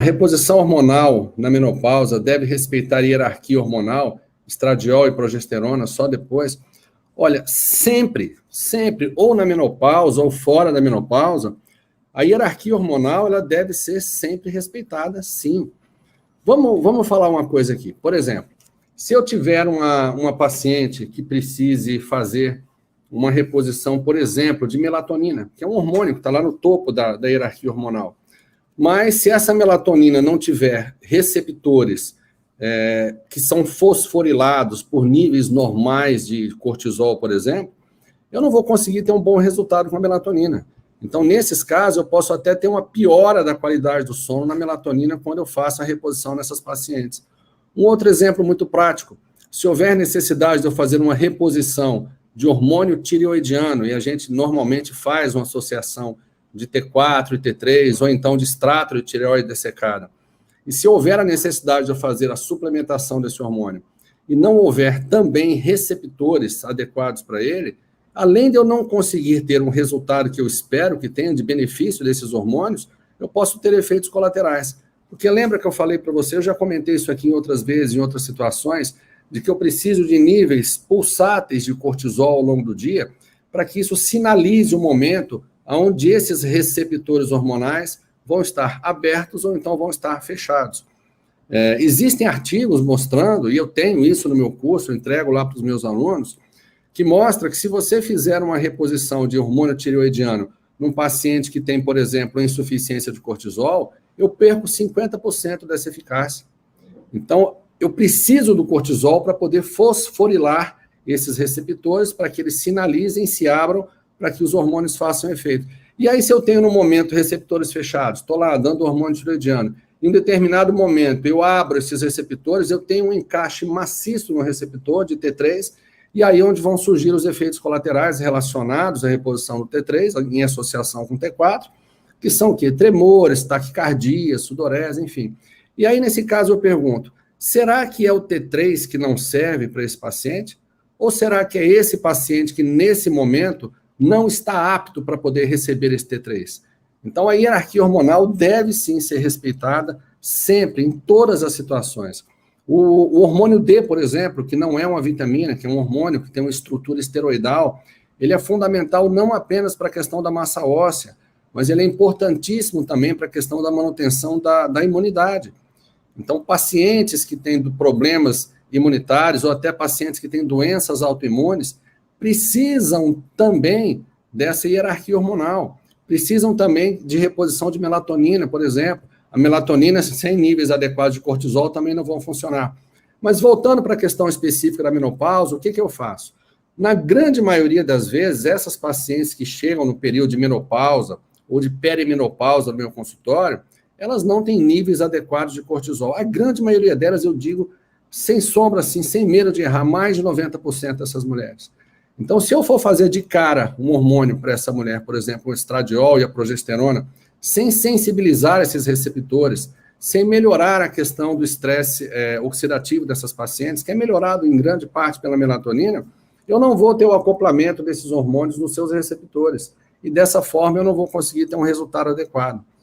A reposição hormonal na menopausa deve respeitar a hierarquia hormonal, estradiol e progesterona, só depois. Olha, sempre, ou na menopausa ou fora da menopausa, a hierarquia hormonal ela deve ser sempre respeitada, sim. Vamos falar uma coisa aqui. Por exemplo, se eu tiver uma paciente que precise fazer uma reposição, por exemplo, de melatonina, que é um hormônio que está lá no topo da hierarquia hormonal, mas se essa melatonina não tiver receptores que são fosforilados por níveis normais de cortisol, por exemplo, eu não vou conseguir ter um bom resultado com a melatonina. Então, nesses casos, eu posso até ter uma piora da qualidade do sono na melatonina quando eu faço a reposição nessas pacientes. Um outro exemplo muito prático, se houver necessidade de eu fazer uma reposição de hormônio tireoidiano, e a gente normalmente faz uma associação de T4 e T3, ou então de extrato de tireoide dessecada, e se houver a necessidade de eu fazer a suplementação desse hormônio, e não houver também receptores adequados para ele, além de eu não conseguir ter um resultado que eu espero que tenha de benefício desses hormônios, eu posso ter efeitos colaterais. Porque lembra que eu falei para você, eu já comentei isso aqui em outras vezes, em outras situações, de que eu preciso de níveis pulsáteis de cortisol ao longo do dia, para que isso sinalize o momento onde esses receptores hormonais vão estar abertos ou então vão estar fechados. Existem artigos mostrando, e eu tenho isso no meu curso, eu entrego lá para os meus alunos, que mostra que se você fizer uma reposição de hormônio tireoidiano num paciente que tem, por exemplo, insuficiência de cortisol, eu perco 50% dessa eficácia. Então, eu preciso do cortisol para poder fosforilar esses receptores, para que eles sinalizem, se abram, para que os hormônios façam efeito. E aí, se eu tenho no momento receptores fechados, estou lá dando hormônio tireoidiano, em um determinado momento eu abro esses receptores, eu tenho um encaixe maciço no receptor de T3, e aí onde vão surgir os efeitos colaterais relacionados à reposição do T3, em associação com o T4, que são o quê? Tremores, taquicardia, sudorese, enfim. E aí, nesse caso, eu pergunto, será que é o T3 que não serve para esse paciente? Ou será que é esse paciente que, nesse momento, não está apto para poder receber esse T3? Então, a hierarquia hormonal deve, sim, ser respeitada sempre, em todas as situações. O hormônio D, por exemplo, que não é uma vitamina, que é um hormônio que tem uma estrutura esteroidal, ele é fundamental não apenas para a questão da massa óssea, mas ele é importantíssimo também para a questão da manutenção da imunidade. Então, pacientes que têm problemas imunitários ou até pacientes que têm doenças autoimunes precisam também dessa hierarquia hormonal, precisam também de reposição de melatonina, por exemplo. A melatonina, sem níveis adequados de cortisol, também não vão funcionar. Mas voltando para a questão específica da menopausa, o que eu faço? Na grande maioria das vezes, essas pacientes que chegam no período de menopausa ou de perimenopausa no meu consultório, elas não têm níveis adequados de cortisol. A grande maioria delas, eu digo, sem sombra, assim, sem medo de errar, mais de 90% dessas mulheres. Então, se eu for fazer de cara um hormônio para essa mulher, por exemplo, o estradiol e a progesterona, sem sensibilizar esses receptores, sem melhorar a questão do estresse oxidativo dessas pacientes, que é melhorado em grande parte pela melatonina, eu não vou ter o acoplamento desses hormônios nos seus receptores. E dessa forma eu não vou conseguir ter um resultado adequado.